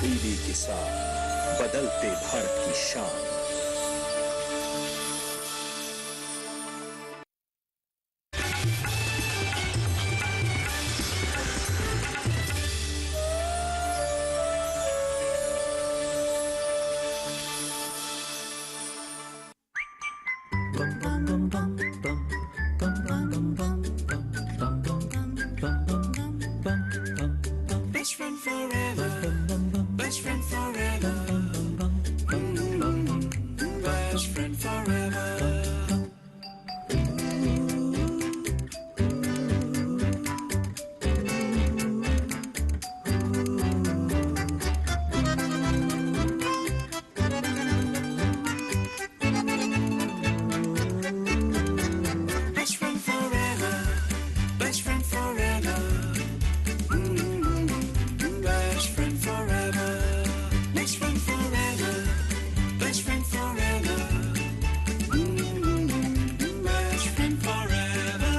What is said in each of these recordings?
TV के साथ बदलते भारत की शान। Best friend forever. Best friend forever. Best friend forever. Best friend forever. Best friend forever. Best friend forever. Best friend forever. Best friend forever. Best friend forever.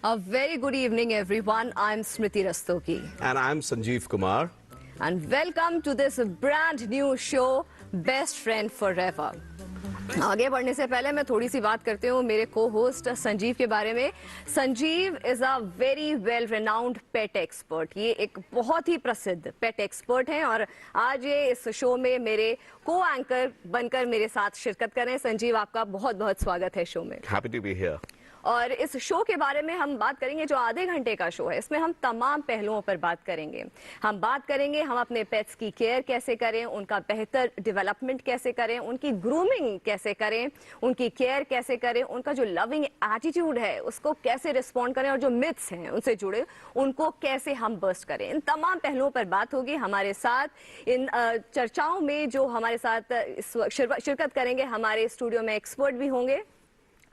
A very good evening, everyone. I'm Smriti Rastogi. And I'm Sanjeev Kumar. And welcome to this brand new show, Best Friend Forever. आगे बढ़ने से पहले मैं थोड़ी सी बात करती हूँ मेरे को होस्ट संजीव के बारे में। Sanjeev is a very well renowned pet expert. ये एक बहुत ही प्रसिद्ध पेट एक्सपर्ट हैं और आज ये इस शो में मेरे को एंकर बनकर मेरे साथ शिरकत कर रहे हैं। संजीव, आपका बहुत बहुत स्वागत है शो में। Happy to be here. और इस शो के बारे में हम बात करेंगे, जो आधे घंटे का शो है, इसमें हम तमाम पहलुओं पर बात करेंगे। हम बात करेंगे हम अपने पेट्स की केयर कैसे करें, उनका बेहतर डेवलपमेंट कैसे करें, उनकी ग्रूमिंग कैसे करें, उनकी केयर कैसे करें, उनका जो लविंग एटीट्यूड है उसको कैसे रिस्पॉन्ड करें और जो मिथ्स हैं उनसे जुड़े उनको कैसे हम बस्ट करें। इन तमाम पहलुओं पर बात होगी। हमारे साथ इन चर्चाओं में जो हमारे साथ शिरकत करेंगे, हमारे स्टूडियो में एक्सपर्ट भी होंगे।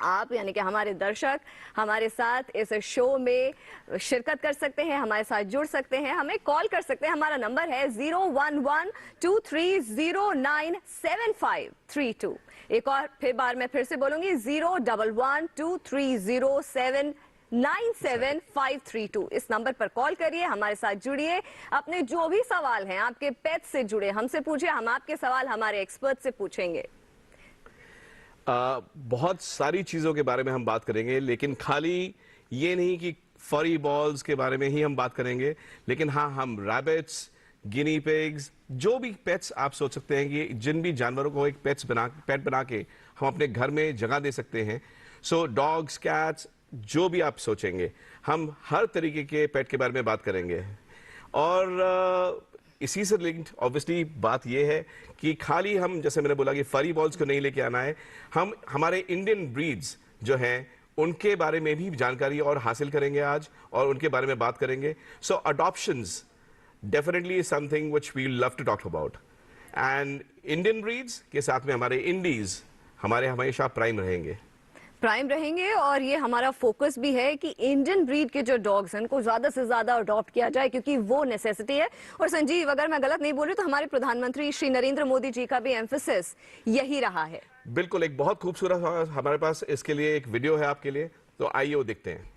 आप यानी कि हमारे दर्शक हमारे साथ इस शो में शिरकत कर सकते हैं, हमारे साथ जुड़ सकते हैं, हमें कॉल कर सकते हैं। हमारा नंबर है 01123097532। एक और बार मैं फिर से बोलूंगी 01123079752। इस नंबर पर कॉल करिए, हमारे साथ जुड़िए, अपने जो भी सवाल हैं आपके पेट से जुड़े हमसे पूछिए, हम आपके सवाल हमारे एक्सपर्ट से पूछेंगे। बहुत सारी चीज़ों के बारे में हम बात करेंगे, लेकिन खाली ये नहीं कि फरी बॉल्स के बारे में ही हम बात करेंगे, लेकिन हाँ, हम रैबिट्स, गिनी पिग्स, जो भी पेट्स आप सोच सकते हैं कि जिन भी जानवरों को एक पेट बना के हम अपने घर में जगह दे सकते हैं। सो डॉग्स, कैट्स, जो भी आप सोचेंगे, हम हर तरीके के पेट के बारे में बात करेंगे। और इसी से लिंक्ड ऑब्वियसली बात यह है कि खाली हम, जैसे मैंने बोला कि फरी बॉल्स को नहीं लेके आना है, हम हमारे इंडियन ब्रीड्स जो हैं उनके बारे में भी जानकारी और हासिल करेंगे आज, और उनके बारे में बात करेंगे। So adoptions definitely is something which we love to talk about, and Indian breeds के साथ में हमारे इंडीज हमारे हमेशा प्राइम रहेंगे। और ये हमारा फोकस भी है कि इंडियन ब्रीड के जो डॉग्स हैं उनको ज्यादा से ज्यादा अडॉप्ट किया जाए, क्योंकि वो नेसेसिटी है। और संजीव, अगर मैं गलत नहीं बोल रही तो हमारे प्रधानमंत्री श्री नरेंद्र मोदी जी का भी एम्फेसिस यही रहा है। बिल्कुल, एक बहुत खूबसूरत हमारे पास इसके लिए एक वीडियो है आपके लिए, तो आइए वो देखते हैं।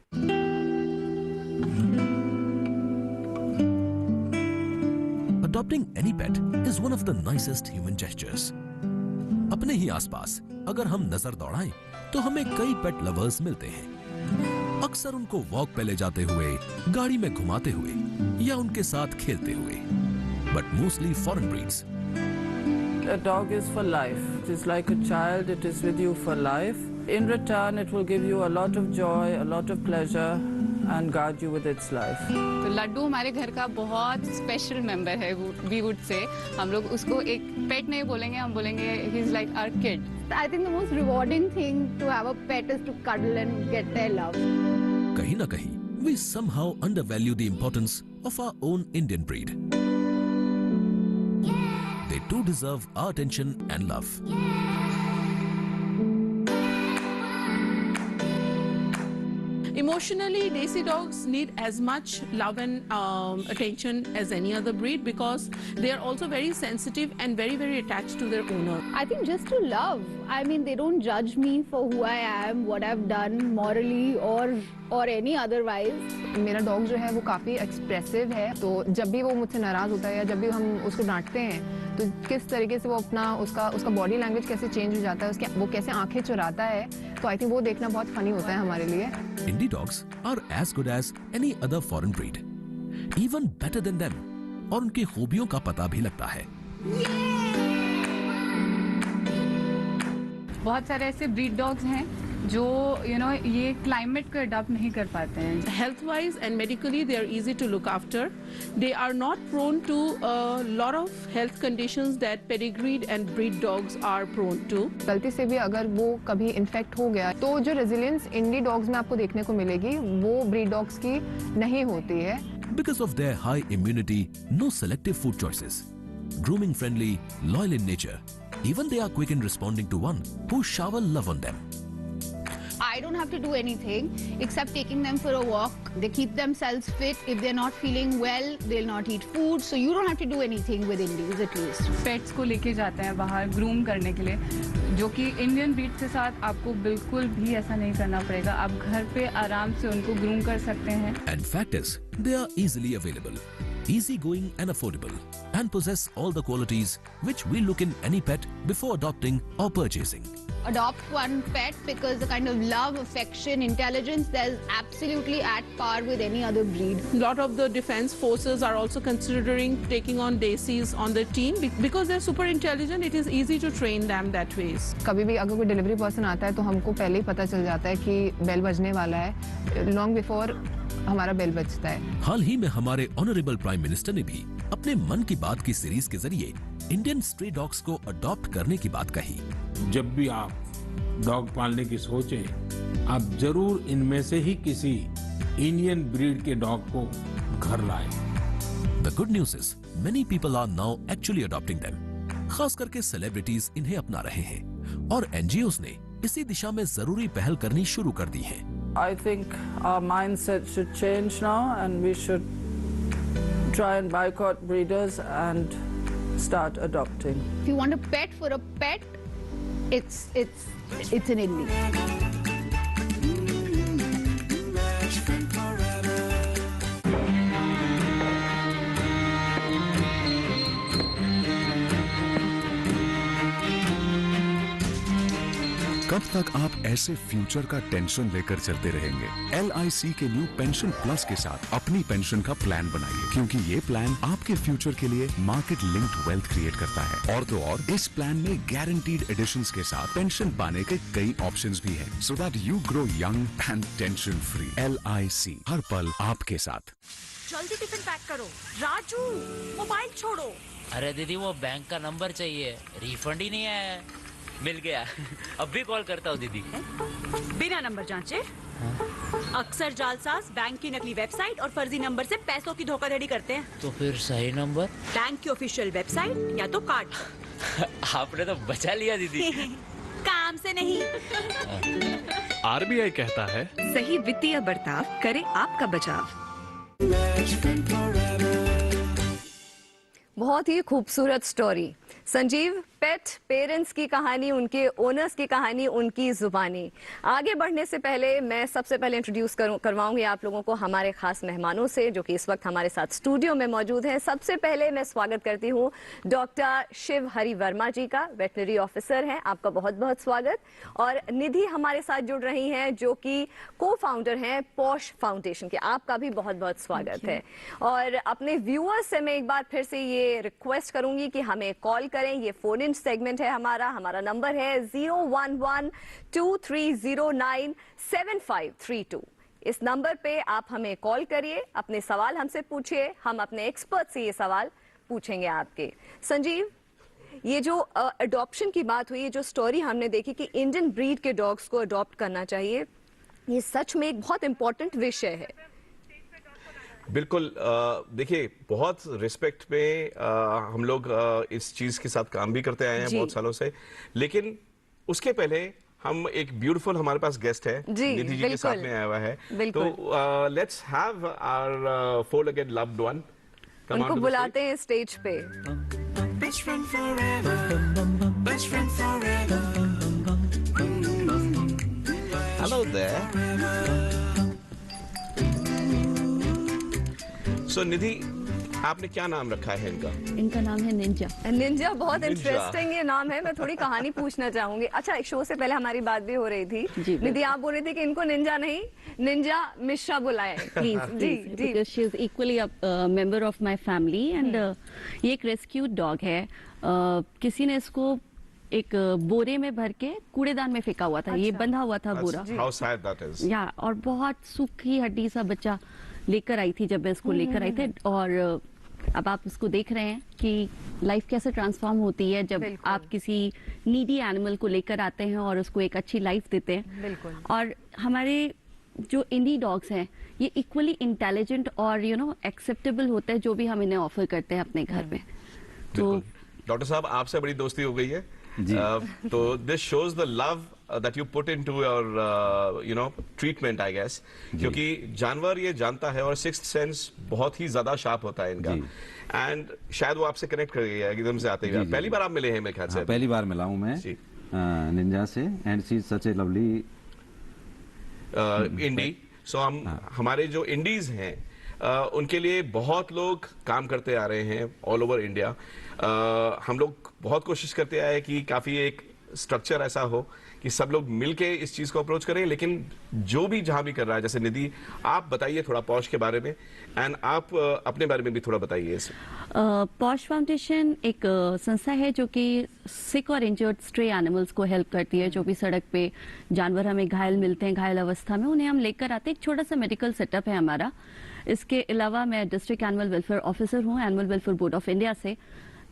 Adopting any pet is one of the nicest human gestures. अपने ही आसपास अगर हम नजर दौड़ाएं तो हमें कई पेट लवर्स मिलते हैं। अक्सर उनको वॉक पे ले जाते हुए, गाड़ी में घुमाते हुए या उनके साथ खेलते हुए, but mostly foreign breeds. A dog is for life. It is like a child. It is with you for life. In return, it will give you a lot of joy, a lot of pleasure, and guard you with its life. तो लड्डू हमारे घर का बहुत special member है, we would say. हम लोग उसको एक पेट नहीं बोलेंगे, हम बोलेंगे he is like our kid. I think the most rewarding thing to have a pet is to cuddle and get their love. कहीं ना कहीं we somehow undervalue the importance of our own Indian breed. They too deserve our attention and love. Emotionally, Desi dogs need as much love and attention as any other breed because they are also very sensitive and very, very attached to their owner. I think just to love. I mean, they don't judge me for who I am, what I've done morally or any otherwise. मेरा dog जो है वो काफ़ी expressive है, तो जब भी वो मुझसे नाराज़ होता है या जब भी हम उसको डांटते हैं तो किस तरीके से वो अपना उसका बॉडी लैंग्वेज कैसे चेंज हो जाता है, वो कैसे आंखें चुराता है, तो आई थिंक वो देखना बहुत फनी होता है हमारे लिए. Indie dogs are as good as any other foreign breed, even better than them, और उनकी खूबियों का पता भी लगता है. बहुत सारे ऐसे ब्रीड डॉग्स हैं जो ये क्लाइमेट को अडॉप्ट नहीं कर पाते हैं. Health-wise and medically, they are easy to look after. They are not prone to a lot of health conditions that pedigreed and breed dogs are prone to. गलती से भी अगर वो कभी इन्फेक्ट हो गया तो जो रेजिलियंस इंडी डॉग्स में आपको देखने को मिलेगी वो ब्रीड डॉग्स की नहीं होती है. Because of their high immunity, no selective food choices, grooming friendly, loyal in nature, even they are quick in responding to one who shower love on them. I don't have to do anything except taking them for a walk. They keep themselves fit. If they're not feeling well, they'll not eat food. So you don't have to do anything with Indies at least. Pets को लेके जाते हैं बाहर groom करने के लिए, जो कि इंडियन ब्रीड के साथ आपको बिल्कुल भी ऐसा नहीं करना पड़ेगा. आप घर पे आराम से उनको ग्रूम कर सकते हैं. And fact is, they are easily available, easygoing and affordable, and possess all the qualities which we look in any pet before adopting or purchasing. Adopt one pet because the kind of love, affection, intelligence that's absolutely at par with any other breed. A lot of the defense forces are also considering taking on Desis on the team because they're super intelligent. It is easy to train them that ways. कभी भी अगर कोई delivery person आता है तो हमको पहले ही पता चल जाता है कि बेल बजने वाला है, लॉन्ग बिफोर हमारा बेल बजता है. हाल ही में हमारे ऑनरेबल प्राइम मिनिस्टर ने भी अपने मन की बात की सीरीज के जरिए इंडियन स्ट्रे डॉग्स को अडॉप्ट करने की बात कही. जब भी आप डॉग पालने की सोचें, आप जरूर इनमें से ही किसी इंडियन ब्रीड के डॉग को घर लाएं. The good news is many people are now actually adopting them. खास करके सेलिब्रिटीज इन्हें अपना रहे हैं और NGOs ने इसी दिशा में जरूरी पहल करनी शुरू कर दी है. I think our mindset should change now and we should try and boycott breeders and start adopting. If you want a pet for a pet, it's an Indie. कब तक आप ऐसे फ्यूचर का टेंशन लेकर चलते रहेंगे? LIC के new pension plus के साथ अपनी पेंशन का प्लान बनाइए, क्योंकि ये प्लान आपके फ्यूचर के लिए मार्केट लिंक्ड वेल्थ क्रिएट करता है. और तो और इस प्लान में गारंटीड एडिशंस के साथ पेंशन पाने के कई ऑप्शंस भी हैं, so that you grow young and tension free. LIC, हर पल आपके साथ. जल्दी टिफिन पैक करो. राजू, मोबाइल छोड़ो. अरे दीदी वो बैंक का नंबर चाहिए, रिफंड ही नहीं आया है. मिल गया. अब भी कॉल करता हूँ दीदी. बिना नंबर जांचे अक्सर जालसाज बैंक की नकली वेबसाइट और फर्जी नंबर से पैसों की धोखाधड़ी करते हैं. तो फिर सही नंबर? बैंक की ऑफिशियल वेबसाइट या तो कार्ड. आपने तो बचा लिया दीदी. काम से नहीं. RBI कहता है सही वित्तीय बर्ताव करे आपका बचाव. बहुत ही खूबसूरत स्टोरी. संजीव, पेट पेरेंट्स की कहानी, उनके ओनर्स की कहानी, उनकी जुबानी. आगे बढ़ने से पहले मैं सबसे पहले इंट्रोड्यूस करवाऊंगी आप लोगों को हमारे खास मेहमानों से जो कि इस वक्त हमारे साथ स्टूडियो में मौजूद हैं. सबसे पहले मैं स्वागत करती हूं डॉक्टर शिव हरि वर्मा जी का, वेटनरी ऑफिसर हैं. आपका बहुत बहुत स्वागत. और निधि हमारे साथ जुड़ रही हैं जो कि को फाउंडर हैं पॉश फाउंडेशन के. आपका भी बहुत बहुत स्वागत है. और अपने व्यूअर्स से मैं एक बार फिर से ये रिक्वेस्ट करूंगी कि हमें कॉल करें. ये फोन इन सेगमेंट है हमारा नंबर है 011-2309-7532. इस नंबर पे आप हमें कॉल करिए, अपने सवाल हमसे पूछिए, हम अपने एक्सपर्ट से ये सवाल पूछेंगे आपके. संजीव, ये जो अडॉप्शन की बात हुई, ये जो स्टोरी हमने देखी कि इंडियन ब्रीड के डॉग्स को अडॉप्ट करना चाहिए, ये सच में एक बहुत इंपॉर्टेंट विषय है. बिल्कुल. देखिए, बहुत रिस्पेक्ट पे हम लोग इस चीज़ के साथ काम भी करते आए हैं बहुत सालों से. लेकिन उसके पहले हम एक ब्यूटीफुल हमारे पास गेस्ट है जी, निधि जी के साथ बिल्कुल। में आया हुआ है, बिल्कुल। तो let's have our four legged loved one. उनको बुलाते हैं स्टेज पे। Best friend forever. Best friend forever. Hello there. So निधि, आपने क्या नाम रखा है इनका? इनका नाम है निंजा। निंजा बहुत निंजा। इंटरेस्टिंग ये नाम है। मैं थोड़ी कहानी पूछना चाहूंगी। अच्छा, एक शो से पहले हमारी बात भी हो रही थी, निधि आप बोल रहे थे कि इनको निंजा नहीं, निंजा मिश्रा बुलाएं प्लीज। जी जी, because she is equally a member of my family and ये एक रेस्क्यूड डॉग है। किसी ने इसको एक बोरे में भर के कूड़ेदान में फेंका हुआ था। ये बंधा हुआ था बोरा। How sad that is. या और बहुत सूखी हड्डी सा बच्चा लेकर आई थी जब मैं इसको लेकर आई थे। और अब आप इसको देख रहे हैं कि लाइफ कैसे ट्रांसफॉर्म होती है जब आप किसी नीडी एनिमल को लेकर आते हैं और उसको एक अच्छी लाइफ देते हैं। बिल्कुल। और हमारे जो इंडी डॉग्स हैं ये इक्वली इंटेलिजेंट और एक्सेप्टेबल होते हैं जो भी हम इन्हें ऑफर करते हैं अपने घर में। तो डॉक्टर साहब, आपसे बड़ी दोस्ती हो गई है तो this shows the love that you put into your treatment I guess, क्योंकि जानवर ये जानता है और सिक्स्थ सेंस बहुत ही ज्यादा शार्प होता है इनका, एंड शायद वो आपसे कनेक्ट कर गया एकदम से आते ही। पहली बार आप मिले हैं मेरे ख्याल से? पहली बार मिला हूं मैं निंजा से, and she is such a lovely indie. So हमारे जो इंडीज हैं उनके लिए बहुत लोग काम करते आ रहे हैं ऑल ओवर इंडिया। हम लोग बहुत कोशिश करते आए कि काफी एक स्ट्रक्चर ऐसा हो कि सब लोग मिलके इस चीज को अप्रोच करें, लेकिन जो भी जहां भी कर रहा है, जैसे निधि आप बताइए थोड़ा पॉश के बारे में, एंड आप अपने बारे में भी थोड़ा बताइए। पॉश फाउंडेशन एक संस्था है जो कि सिक और इंजर्ड स्ट्रे एनिमल्स को हेल्प करती है। जो भी सड़क पे जानवर हमें घायल मिलते हैं, घायल अवस्था में, उन्हें हम लेकर आते हैं। एक छोटा सा मेडिकल सेटअप है हमारा। इसके अलावा मैं डिस्ट्रिक्ट एनिमल वेलफेयर ऑफिसर हूँ animal welfare board of India से।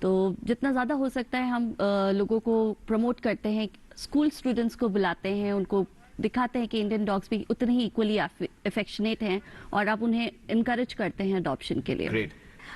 तो जितना ज़्यादा हो सकता है हम लोगों को प्रमोट करते हैं, स्कूल स्टूडेंट्स को बुलाते हैं, उनको दिखाते हैं कि इंडियन डॉग्स भी उतने ही इक्वली अफेक्शनेट हैं और आप उन्हें इनकरेज करते हैं अडॉप्शन के लिए।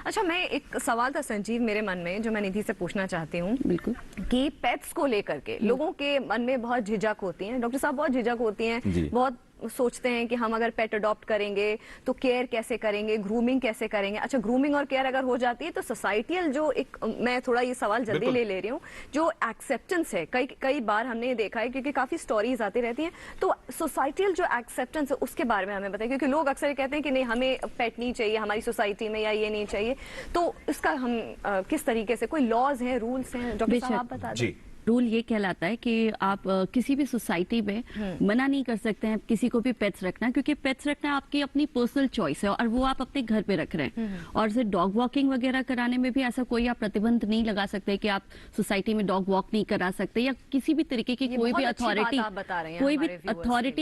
अच्छा, मैं एक सवाल था संजीव मेरे मन में जो मैं निधि से पूछना चाहती हूँ। बिल्कुल। कि पेट्स को लेकर के लोगों के मन में बहुत झिझक होती है, डॉक्टर साहब बहुत झिझक होती है, बहुत सोचते हैं कि हम अगर पेट अडॉप्ट करेंगे तो केयर कैसे करेंगे, ग्रूमिंग कैसे करेंगे। अच्छा, ग्रूमिंग और केयर अगर हो जाती है तो सोसाइटियल जो एक, मैं थोड़ा ये सवाल जल्दी ले रही हूँ, जो एक्सेप्टेंस है, कई बार हमने ये देखा है क्योंकि काफी स्टोरीज आती रहती हैं, तो सोसाइटियल जो एक्सेप्टेंस है उसके बारे में हमें बताइए, क्योंकि लोग अक्सर कहते हैं कि नहीं हमें पेट नहीं चाहिए हमारी सोसाइटी में, या ये नहीं चाहिए, तो इसका हम किस तरीके से, कोई लॉज हैं, रूल्स हैं, डॉक्टर साहब आप बता दें। रूल ये कहलाता है कि आप किसी भी सोसाइटी में मना नहीं कर सकते हैं किसी को भी पेट्स रखना, क्योंकि पेट्स रखना आपकी अपनी पर्सनल चॉइस है और वो आप अपने घर पे रख रहे हैं। और से डॉग वॉकिंग वगैरह कराने में भी ऐसा कोई आप प्रतिबंध नहीं लगा सकते कि आप सोसाइटी में डॉग वॉक नहीं करा सकते, या किसी भी तरीके की कोई भी अथॉरिटी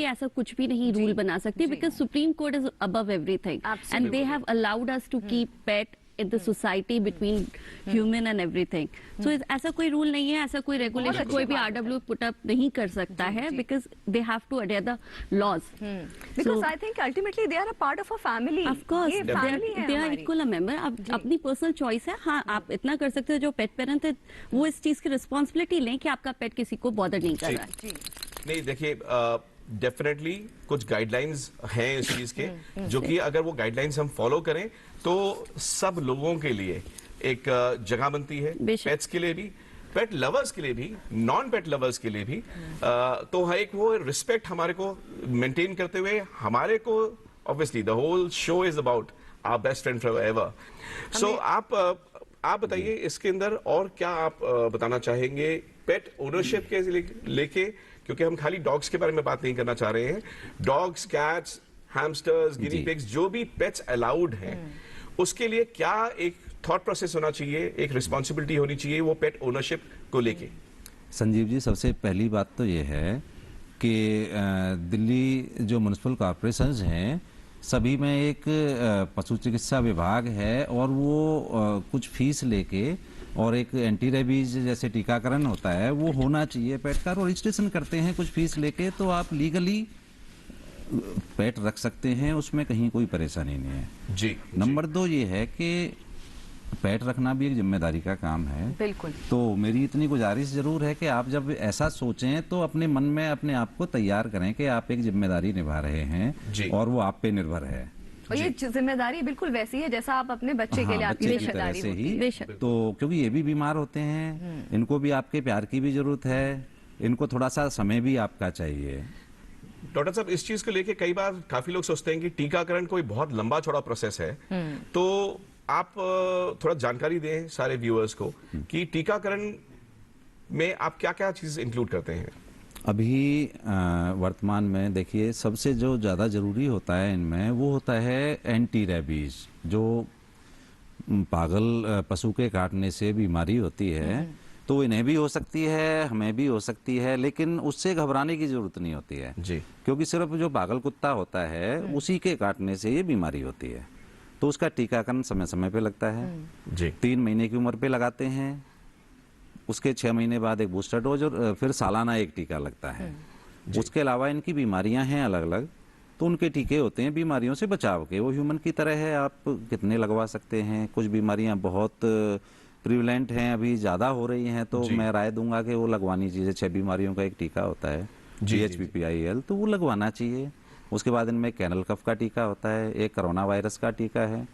ऐसा कुछ भी नहीं रूल बना सकती, because supreme court is above everything and they have allowed us to keep pet in the society between human and everything. So ऐसा कोई रूल नहीं है, ऐसा कोई रेगुलेशन कोई भी RW पुट अप नहीं कर सकता है, because they have to adhere the laws. Because I think ultimately they are a part of a family. Of course, they are equal a member. अब अपनी पर्सनल चॉइस है। हाँ, आप इतना कर सकते हो, जो पेट पेरेंट है वो इस चीज की रिस्पॉन्सिबिलिटी लें कि आपका पेट किसी को बॉदर नहीं कर रहा है। नहीं, देखिए डेफिनेटली कुछ गाइडलाइंस हैं इस चीज के, जो कि अगर वो गाइडलाइंस हम फॉलो करें तो सब लोगों के लिए एक जगह बनती है, पेट्स के लिए भी, पेट लवर्स के लिए भी, नॉन पेट लवर्स के लिए भी। तो एक वो रिस्पेक्ट हमारे को मेंटेन करते हुए, हमारे को obviously the whole show is about our best friend forever. So आप बताइए इसके अंदर और क्या आप बताना चाहेंगे पेट ओनरशिप के लेके, क्योंकि हम खाली डॉग्स के बारे में बात नहीं करना चाह रहे हैं, डॉग्स, कैट्स, हैमस्टर्स, गिनी पिग्स, जो भी पेट्स अलाउड हैं, उसके लिए क्या एक थॉट प्रोसेस होना चाहिए, एक रिस्पॉन्सिबिलिटी होनी चाहिए वो पेट ओनरशिप को लेके? संजीव जी, सबसे पहली बात तो ये है कि दिल्ली जो म्युनिसिपल कॉर्पोरेशंस हैं सभी में एक पशु चिकित्सा विभाग है, और वो कुछ फीस लेके और एक एंटी रेबीज जैसे टीकाकरण होता है वो होना चाहिए पेट का, और रजिस्ट्रेशन करते हैं कुछ फीस लेके, तो आप लीगली पेट रख सकते हैं, उसमें कहीं कोई परेशानी नहीं है। जी। नंबर 2 ये है कि पेट रखना भी एक जिम्मेदारी का काम है। बिल्कुल। तो मेरी इतनी गुजारिश जरूर है कि आप जब ऐसा सोचें तो अपने मन में अपने आप को तैयार करें कि आप एक जिम्मेदारी निभा रहे हैं और वो आप पे निर्भर है। और ये जिम्मेदारी बिल्कुल वैसी है जैसा आप अपने बच्चे के लिए आपकी जिम्मेदारी होती है। तो क्योंकि ये भी बीमार होते हैं, इनको भी आपके प्यार की भी जरूरत है, इनको थोड़ा सा समय भी आपका चाहिए। डॉक्टर साहब, इस चीज को लेके कई बार काफी लोग सोचते हैं कि टीकाकरण कोई बहुत लंबा चौड़ा प्रोसेस है, तो आप थोड़ा जानकारी दें सारे व्यूअर्स को कि टीकाकरण में आप क्या क्या चीज इंक्लूड करते हैं। अभी वर्तमान में देखिए सबसे जो ज़्यादा ज़रूरी होता है इनमें वो होता है एंटी रेबीज, जो पागल पशु के काटने से बीमारी होती है, तो इन्हें भी हो सकती है, हमें भी हो सकती है, लेकिन उससे घबराने की जरूरत नहीं होती है जी, क्योंकि सिर्फ जो पागल कुत्ता होता है उसी के काटने से ये बीमारी होती है। तो उसका टीकाकरण समय समय पे लगता है जी। 3 महीने की उम्र पे लगाते हैं, उसके 6 महीने बाद एक बूस्टर डोज और फिर सालाना एक टीका लगता है। उसके अलावा इनकी बीमारियां हैं अलग अलग, तो उनके टीके होते हैं बीमारियों से बचाव के। वो ह्यूमन की तरह है, आप कितने लगवा सकते हैं। कुछ बीमारियां बहुत प्रिवलेंट हैं, अभी ज़्यादा हो रही हैं, तो मैं राय दूंगा कि वो लगवानी चाहिए। 6 बीमारियों का एक टीका होता है GHPPIL, तो वो लगवाना चाहिए। उसके बाद इनमें कैनल कफ का टीका होता है, एक कोरोना वायरस का टीका है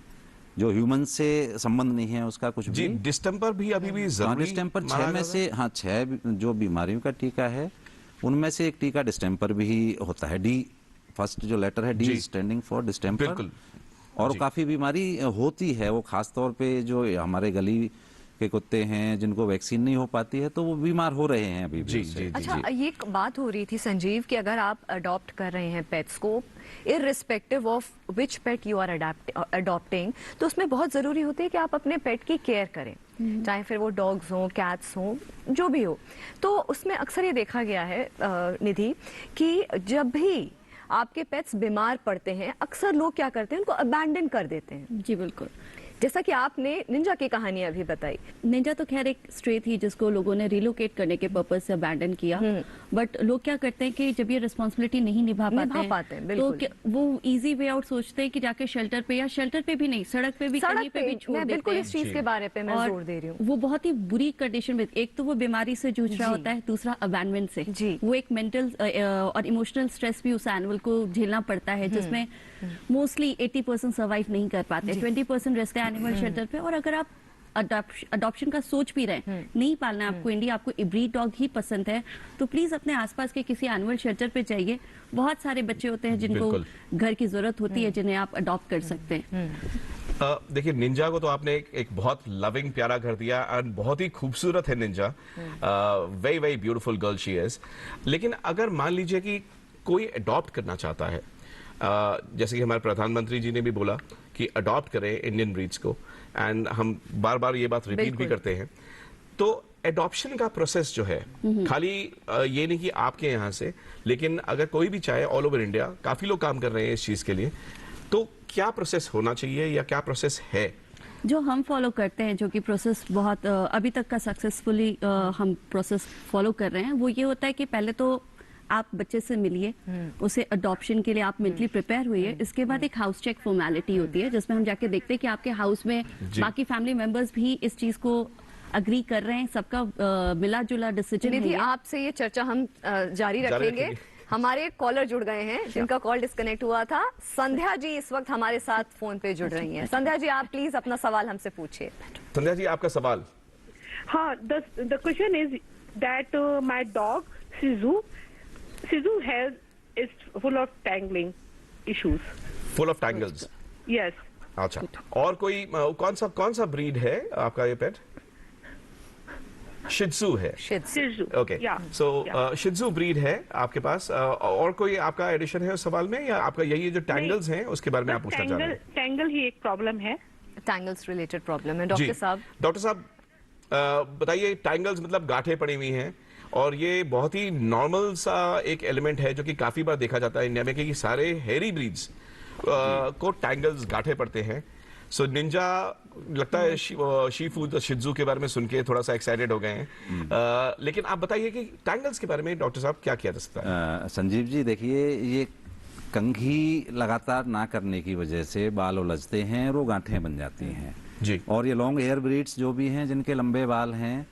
जो ह्यूमन से संबंध नहीं है उसका कुछ भी। डिस्टेंपर भी अभी भी जरूरी। डिस्टेंपर 6 में से 6 जो बीमारियों का टीका है उनमें से एक टीका डिस्टेंपर भी होता है। डी फर्स्ट जो लेटर है, डी स्टैंडिंग फॉर डिस्टेंपर। बिल्कुल। और काफी बीमारी होती है, वो खास तौर पे जो हमारे गली के कुत्ते हैं जिनको वैक्सीन नहीं हो पाती है तो वो बीमार हो रहे हैं अभी भी। अच्छा, ये एक बात हो रही थी संजीव कि अगर आप अडॉप्ट कर रहे हैं पेट्स को, irrespective of which pet you are adopting, तो उसमें बहुत जरूरी होती है कि आप अपने पेट की केयर करें, चाहे फिर वो डॉग्स हों, कैट्स हों, जो भी हो। तो उसमें अक्सर ये देखा गया है निधि कि जब भी आपके पेट्स बीमार पड़ते हैं अक्सर लोग क्या करते हैं, उनको अबैंडन कर देते हैं। जी बिल्कुल। जैसा कि आपने निंजा की कहानी अभी बताई। निंजा तो खैर एक स्ट्रे थी जिसको लोगों ने रिलोकेट करने के पर्पज से अबैंडन किया, बट लोग क्या करते हैं कि जब ये रिस्पॉन्सिबिलिटी नहीं निभा पाते हैं तो वो इजी वे आउट सोचते हैं कि जाके शेल्टर पे, या शेल्टर पे भी नहीं, सड़क पे भी, कहीं पे भी छोड़ देते हैं। बिल्कुल इस चीज के बारे पे मैं जोर दे रही हूँ। वो बहुत ही बुरी कंडीशन में, एक तो वो बीमारी से जूझ रहा होता है, दूसरा अबैंडमेंट से। वो एक मेंटल और इमोशनल स्ट्रेस भी उस एनिमल को झेलना पड़ता है, जिसमें मोस्टली 80% सर्वाइव नहीं कर पाते, 20% रहते हैं एनिमल शेल्टर पे। और अगर आप अडॉप्शन का सोच भी रहे, नहीं पालना आपको इंडिया, आपको ब्रीड डॉग ही पसंद है, तो प्लीज अपने आसपास के किसी एनिमल शेल्टर पे जाइए। बहुत सारे बच्चे होते हैं जिनको घर की जरूरत होती है, जिन्हें आप अडॉप्ट कर सकते हैं। देखिए, निंजा को तो आपने एक बहुत लविंग प्यारा कर दिया और बहुत ही खूबसूरत है Ninja, very very beautiful girl she is. लेकिन अगर मान लीजिए कि कोई अडॉप्ट करना चाहता है, जैसे कि हमारे प्रधानमंत्री जी ने भी बोला कि अडॉप्ट करें इंडियन ब्रीड्स को, एंड हम बार बार ये बात रिपीट भी करते हैं, तो एडॉप्शन का प्रोसेस जो है खाली ये नहीं कि आपके यहाँ से, लेकिन अगर कोई भी चाहे ऑल ओवर इंडिया, काफी लोग काम कर रहे हैं इस चीज के लिए, तो क्या प्रोसेस होना चाहिए या क्या प्रोसेस है जो हम फॉलो करते हैं, जो कि प्रोसेस बहुत अभी तक का सक्सेसफुली हम प्रोसेस फॉलो कर रहे हैं? वो ये होता है कि पहले तो आप बच्चे से मिलिए, उसे अडॉप्शन के लिए आप मेंटली प्रिपेयर हुई है। इसके बाद एक हाउस चेक फॉर्मेलिटी होती है जिसमें हम जाके देखते हैं कि आपके हाउस में बाकी फैमिली मेंबर्स भी इस चीज को अग्री कर रहे हैं, सबका मिला जुला डिसीजन है। आपसे ये चर्चा हम जारी रखेंगे। हमारे कॉलर जुड़ गए हैं जिनका कॉल डिस्कनेक्ट हुआ था। संध्या जी इस वक्त हमारे साथ फोन पे जुड़ रही हैं। संध्या जी, आप प्लीज अपना सवाल हमसे पूछिए। संध्या जी, आपका सवाल। हाँ, the question is that my dog Shizu is full of tangling issues. Full of tangles. Yes. अच्छा, और कोई कौन सा ब्रीड है आपका ये पेट? शित्जू है। Shizu. ओके, सो शित्जू ब्रीड है आपके पास। और कोई आपका एडिशन है उस सवाल में, या आपका यही जो टैंगल्स हैं उसके बारे में आप पूछना चाह रहे हैं? टैंगल ही एक प्रॉब्लम है। टैंगल्स रिलेटेड प्रॉब्लम है। डॉक्टर साहब बताइए, टैंगल्स मतलब गांठें पड़ी हुई हैं, और ये बहुत ही नॉर्मल सा एक एलिमेंट है जो कि काफी बार देखा जाता है इंडिया में कि सारे हेरी ब्रीड्स को टैंगल्स गांठे पड़ते हैं। सो निंजा लगता है शीफू शित्जू के बारे में सुन के थोड़ा सा एक्साइटेड हो गए हैं, लेकिन आप बताइए कि टैंगल्स के बारे में डॉक्टर साहब क्या किया जा सकता है? संजीव जी, देखिए, ये कंघी लगातार ना करने की वजह से बाल उलझते हैं और वो गांठें बन जाती हैं। जी। और ये लॉन्ग हेयर ब्रीड्स जो भी हैं जिनके लंबे बाल हैं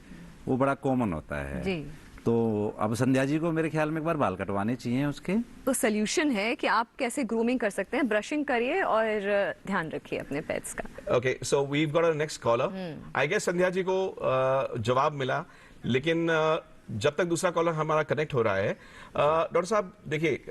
वो बड़ा कॉमन होता है जी। तो अब संध्या जी को मेरे ख्याल में एक बार बाल कटवाने चाहिए उसके। तो सोल्यूशन है कि आप कैसे ग्रूमिंग कर सकते हैं, ब्रशिंग करिए और ध्यान रखिए अपने पेट्स का। Okay, so we got a next caller. I guess Sandhya ji को जवाब मिला, लेकिन जब तक दूसरा कॉलर हमारा कनेक्ट हो रहा है, डॉक्टर साहब देखिए,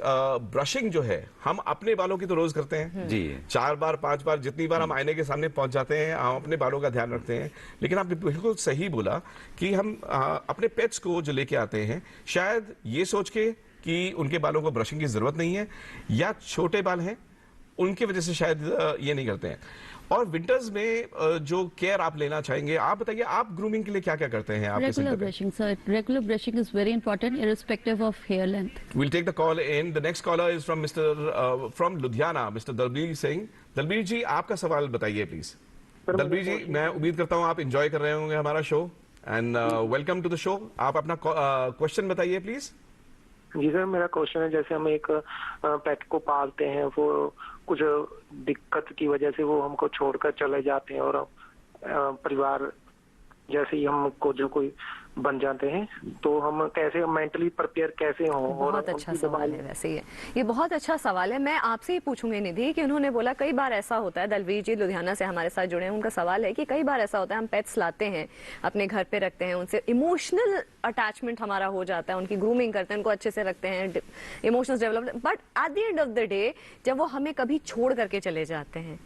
ब्रशिंग जो है हम अपने बालों की तो रोज करते हैं जी, 4 बार 5 बार, जितनी बार हम आईने के सामने पहुंच जाते हैं हम अपने बालों का ध्यान रखते हैं। लेकिन आपने बिल्कुल सही बोला कि हम अपने पेट्स को जो लेके आते हैं शायद ये सोच के कि उनके बालों को ब्रशिंग की जरूरत नहीं है या छोटे बाल हैं उनकी वजह से शायद ये नहीं करते हैं। और विंटर्स में जो केयर आप लेना चाहेंगे, आप बताइए आप ग्रूमिंग के लिए क्या क्या करते हैं? Regular brushing sir, regular brushing is very important irrespective of hair length. We'll take the call in. The next caller is from from Ludhiana, Mr. Dalbir Singh. Dalbir ji आपका सवाल बताइए प्लीज। दलबीर जी मैं उम्मीद करता हूँ आप एंजॉय कर रहे होंगे हमारा show and welcome to the show. आप अपना क्वेश्चन बताइए प्लीज। जी सर, मेरा क्वेश्चन है जैसे हम एक पेट को पालते हैं, वो कुछ दिक्कत की वजह से वो हमको छोड़कर चले जाते हैं और परिवार जैसे ही हमको जो कोई बन जाते हैं तो हम कैसे मेंटली प्रिपेयर कैसे हों? बहुत अच्छा सवाल है वैसे ये बहुत अच्छा सवाल है। मैं आपसे ही पूछूंगी निधि कि उन्होंने बोला कई बार ऐसा होता है, दलवीर जी लुधियाना से हमारे साथ जुड़े हैं, उनका सवाल है कि कई बार ऐसा होता है हम पेट्स लाते हैं अपने घर पे रखते हैं, उनसे इमोशनल अटैचमेंट हमारा हो जाता है, उनकी ग्रूमिंग करते हैं, उनको अच्छे से रखते हैं, emotions develop, but at the end of the day जब वो हमें कभी छोड़ करके चले जाते हैं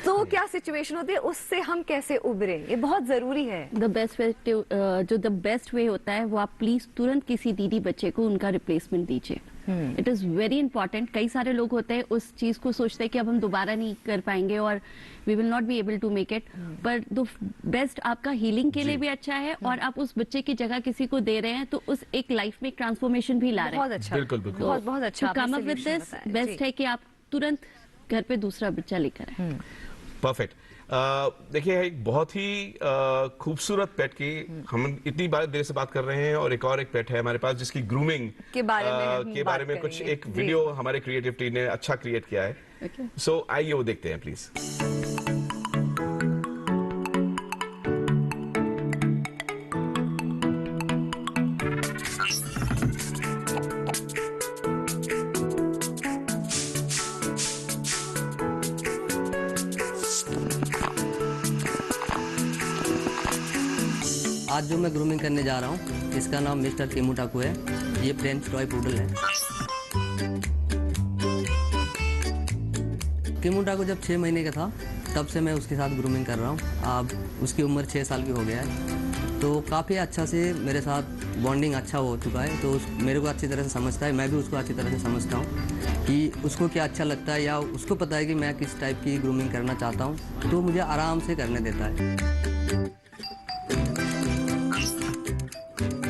तो क्या सिचुएशन होती है, उससे हम कैसे उबरें, ये बहुत जरूरी है। द बेस्ट वे जो द बेस्ट वे होता है वो आप प्लीज तुरंत किसी दीदी बच्चे को उनका रिप्लेसमेंट दीजिए। It is very important. कई सारे लोग होते हैं उस चीज को सोचते हैं कि अब हम दोबारा नहीं कर पाएंगे और we will not be able to make it, पर द बेस्ट आपका हीलिंग के लिए भी अच्छा है और आप उस बच्चे की जगह किसी को दे रहे हैं तो उस एक लाइफ में ट्रांसफॉर्मेशन भी ला रहे हैं। बहुत अच्छा, बिल्कुल बिल्कुल बहुत अच्छा। Come up with this best है कि आप तुरंत घर पे दूसरा बच्चा लेकर आए। परफेक्ट। देखिए एक बहुत ही खूबसूरत पेट की हम इतनी देर से बात कर रहे हैं और एक पेट है हमारे पास जिसकी ग्रूमिंग के बारे में कुछ एक वीडियो हमारे क्रिएटिव टीम ने अच्छा क्रिएट किया है। सो आइए वो देखते हैं प्लीज। आज जो मैं ग्रूमिंग करने जा रहा हूँ इसका नाम मिस्टर किमुटाकू है। ये फ्रेंच टॉय पूडल है। किमुटाकू जब 6 महीने का था तब से मैं उसके साथ ग्रूमिंग कर रहा हूँ। अब उसकी उम्र 6 साल की हो गया है तो काफ़ी अच्छा से मेरे साथ बॉन्डिंग अच्छा हो चुका है। तो मेरे को अच्छी तरह से समझता है, मैं भी उसको अच्छी तरह से समझता हूँ कि उसको क्या अच्छा लगता है या उसको पता है कि मैं किस टाइप की ग्रूमिंग करना चाहता हूँ, तो मुझे आराम से करने देता है।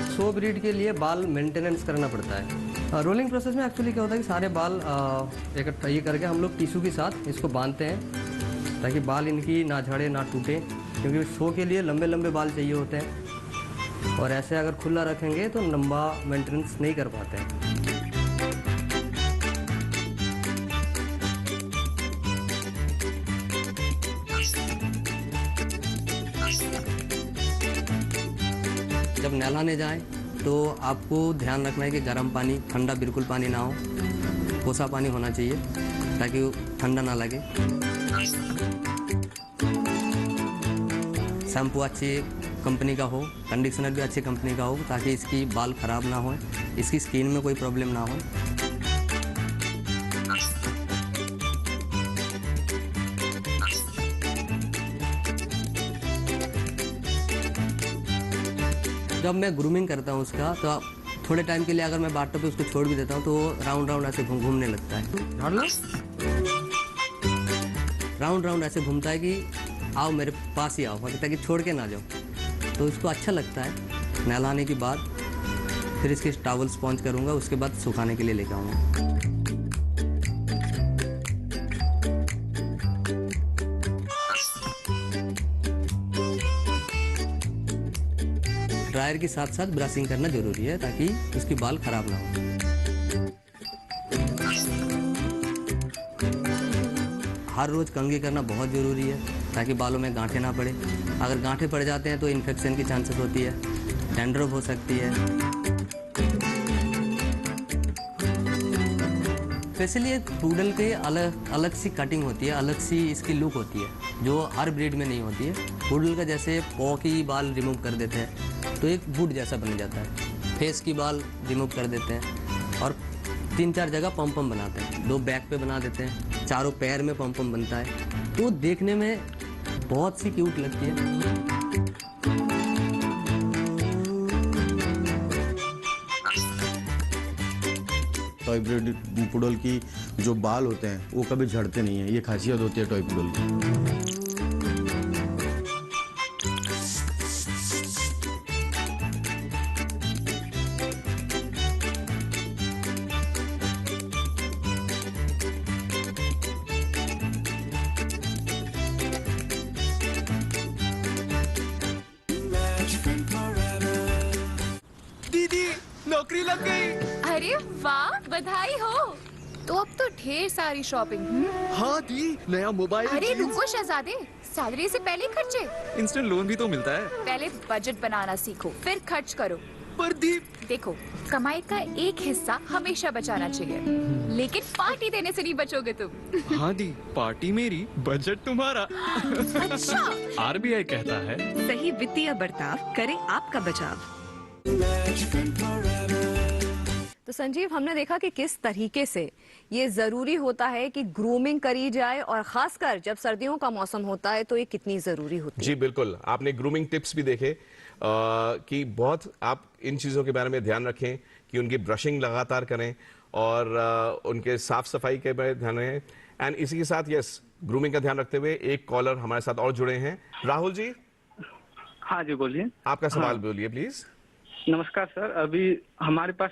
शो ब्रीड के लिए बाल मेंटेनेंस करना पड़ता है। रोलिंग प्रोसेस में एक्चुअली क्या होता है कि सारे बाल इकट्ठा ये करके हम लोग टिश्यू के साथ इसको बांधते हैं ताकि बाल इनकी ना झड़े ना टूटे, क्योंकि शो के लिए लंबे लंबे बाल चाहिए होते हैं और ऐसे अगर खुला रखेंगे तो लंबा मेंटेनेंस नहीं कर पाते हैं। जब नहलाने जाएं तो आपको ध्यान रखना है कि गर्म पानी, ठंडा बिल्कुल पानी ना हो, कोसा पानी होना चाहिए ताकि ठंडा ना लगे। शैम्पू अच्छी कंपनी का हो, कंडीशनर भी अच्छी कंपनी का हो ताकि इसकी बाल खराब ना हो, इसकी स्किन में कोई प्रॉब्लम ना हो। जब मैं ग्रूमिंग करता हूँ उसका तो थोड़े टाइम के लिए अगर मैं बाथटब पे उसको छोड़ भी देता हूँ तो राउंड राउंड ऐसे घूमने लगता है। राउंड राउंड ऐसे घूमता है कि आओ मेरे पास ही आओ, ताकि छोड़ के ना जाओ। तो उसको अच्छा लगता है। नहलाने के बाद फिर इसके टॉवल स्पॉन्ज करूँगा, उसके बाद सुखाने के लिए लेकर आऊँगा। ड्रायर के साथ साथ ब्रशिंग करना जरूरी है ताकि उसके बाल खराब ना हो। हर रोज कंघी करना बहुत जरूरी है ताकि बालों में गांठें ना पड़े। अगर गांठें पड़ जाते हैं तो इन्फेक्शन की चांसेस होती है, डैंड्रफ हो सकती है। स्पेशली एक पूडल की अलग सी कटिंग होती है, अलग सी इसकी लुक होती है जो हर ब्रीड में नहीं होती है। पूडल का जैसे पॉ की बाल रिमूव कर देते हैं तो एक वुड जैसा बन जाता है, फेस की बाल रिमूव कर देते हैं और 3-4 जगह पम बनाते हैं, 2 बैक पे बना देते हैं, 4 पैर में पम बनता है, तो देखने में बहुत सी क्यूट लगती है। टॉय ब्रीड पूडल की जो बाल होते हैं वो कभी झड़ते नहीं है, ये खासियत होती है टॉय पूडल की। दीदी नौकरी लग गई। अरे वाह, बधाई हो। तो अब तो ढेर सारी शॉपिंग। हाँ दी, नया मोबाइल। अरे रुको शहजादे, सैलरी से पहले खर्चे। इंस्टेंट लोन भी तो मिलता है। पहले बजट बनाना सीखो, फिर खर्च करो। पर दी, देखो, कमाई का एक हिस्सा हमेशा बचाना चाहिए, लेकिन पार्टी देने से नहीं बचोगे तुम। हाँ दी, पार्टी मेरी, बजट तुम्हारा। अच्छा। आरबीआई कहता है, सही वित्तीय बर्ताव करे आपका बचाव। तो संजीव, हमने देखा कि किस तरीके से ये जरूरी होता है कि ग्रूमिंग करी जाए, और खासकर जब सर्दियों का मौसम होता है तो ये कितनी जरूरी होती है। जी बिल्कुल, आपने ग्रूमिंग टिप्स भी देखे कि बहुत आप इन चीज़ों के बारे में ध्यान रखें कि उनकी ब्रशिंग लगातार करें और उनके साफ सफाई के बारे में ध्यान रखें। एंड इसी के साथ यस, ग्रूमिंग का ध्यान रखते हुए एक कॉलर हमारे साथ और जुड़े हैं। राहुल जी। हाँ जी, बोलिए। आपका सवाल बोलिए प्लीज। नमस्कार सर, अभी हमारे पास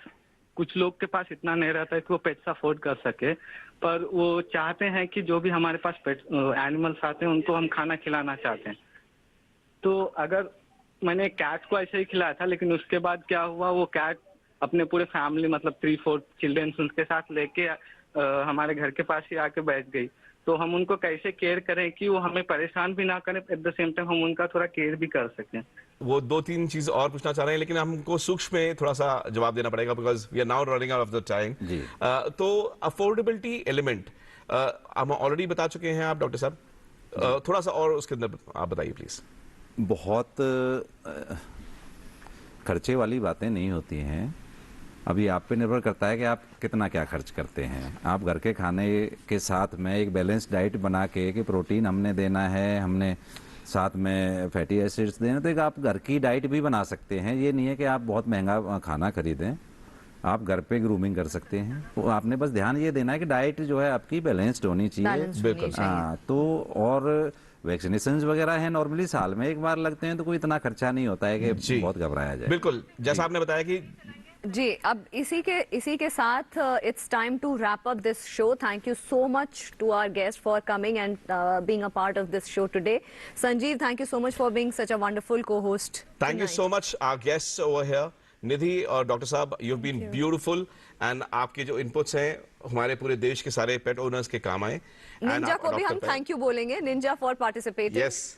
कुछ लोग के पास इतना नहीं रहता है कि वो पेट्स अफोर्ड कर सके, पर वो चाहते हैं कि जो भी हमारे पास पेट एनिमल्स आते हैं उनको हम खाना खिलाना चाहते हैं। तो अगर मैंने कैट को ऐसे ही खिलाया था, लेकिन उसके बाद क्या हुआ, वो कैट अपने पूरे फैमिली मतलब 3-4 चिल्ड्रंस उनके साथ लेके हमारे घर के पास ही आके बैठ गई। तो हम उनको कैसे केयर करें कि वो हमें परेशान भी ना करें, एट द सेम टाइम हम उनका थोड़ा केयर भी कर सकें। वो 2-3 चीज और पूछना चाह रहे हैं, लेकिन हमको सूक्ष्म में थोड़ा सा जवाब देना पड़ेगा because we are now running out of the time. तो अफोर्डेबिलिटी एलिमेंट हम ऑलरेडी बता चुके हैं आप डॉक्टर साहब, थोड़ा सा और उसके अंदर आप बताइए प्लीज। बहुत खर्चे वाली बातें नहीं होती हैं, अभी आप पे निर्भर करता है कि आप कितना क्या खर्च करते हैं। आप घर के खाने के साथ में एक बैलेंस डाइट बना के कि प्रोटीन हमने देना है, हमने साथ में फैटी एसिड्स देना, तो एक आप घर की डाइट भी बना सकते हैं। ये नहीं है कि आप बहुत महंगा खाना खरीदें, आप घर पे ग्रूमिंग कर सकते हैं। तो आपने बस ध्यान ये देना है कि डाइट जो है आपकी बैलेंस्ड होनी चाहिए। बिल्कुल। हाँ, तो और वैक्सीनेशन वगैरह है, नॉर्मली साल में एक बार लगते हैं, तो कोई इतना खर्चा नहीं होता है कि बहुत घबराया जाए। बिल्कुल, जैसा आपने बताया कि जी, अब इसी के साथ it's time to wrap up this show. Thank you so much to our guest for coming and being a part of this show today. Sanjeev, thank you so much for being such a wonderful co-host. Thank you so much our guests over here. Nidhi और doctor साहब, you have been beautiful and आपके जो inputs हैं हमारे पूरे देश के सारे पेट ओनर्स के काम आए। निंजा को भी हम थैंक यू बोलेंगे, Ninja for participating. Yes.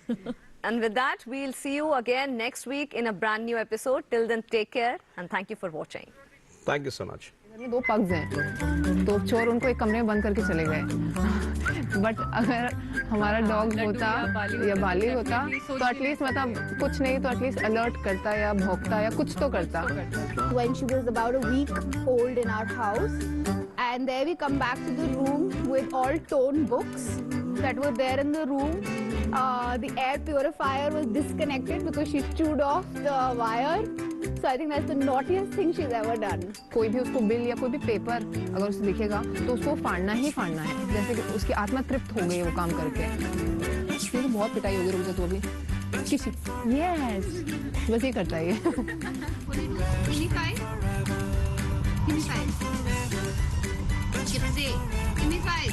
And with that, we'll see you again next week in a brand new episode. Till then, take care and thank you for watching. Thank you so much. 2 pugs हैं, तो चोर उनको एक कमरे में बंद करके चले गए। बट अगर हमारा डॉग होता या बाली होता तो एटलीस्ट मतलब कुछ नहीं तो एटलीस्ट अलर्ट करता या भौंकता या कुछ तो करता। When she was about a week old in our house, and there we come back to the room with all torn books that were there in the room. The air purifier was disconnected because she chewed off the wire. So I think that's the naughtiest thing she's ever done. कोई भी उसको bill या कोई भी paper अगर उसे दिखेगा तो उसको फाड़ना ही फाड़ना है, जैसे कि उसकी आत्मा तृप्त हो गई है वो काम करके। इसलिए तो बहुत पिटाई होगी, रुक जा तो अभी किसी यस बस ये करता है ये। Give me 5. Give me 5. Give me 5.